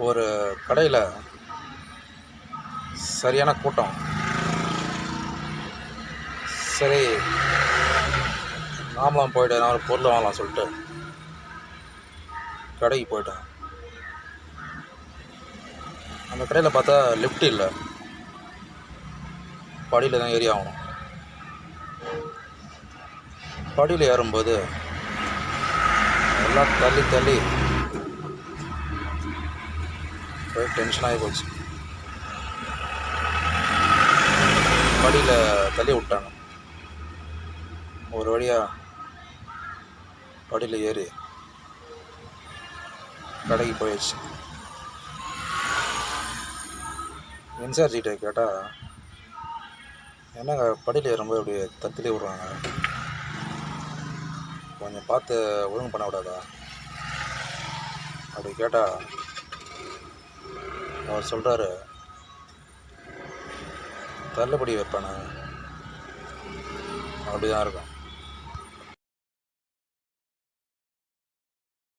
ஒரு கடையில் சரியான கூட்டம். சரி, நாமளும் போய்ட்டு நான் ஒரு பொருள் வாங்கலாம் சொல்லிட்டு கடைக்கு போயிட்டேன். அந்த கடையில் பார்த்தா லிஃப்ட் இல்லை, படியில் தான் ஏறி ஆகணும். படியில் ஏறும்போது எல்லாம் தள்ளி தள்ளி போய் டென்ஷன் ஆகி போச்சு. படியில் தள்ளி விட்டாங்க. ஒரு வழியாக படியில் ஏறி கடைக்கு போயிடுச்சு. இன்சார்ஜிகிட்ட கேட்டால், என்னங்க படியில் ஏறும்போது அப்படியே தள்ளி விட்றாங்க, கொஞ்சம் பார்த்து ஒழுங்கு பண்ண விடாதா அப்படி கேட்டால் அவர் சொல்கிறாரு, தள்ளுபடி வைப்பானே அப்படி தான் இருக்கும்.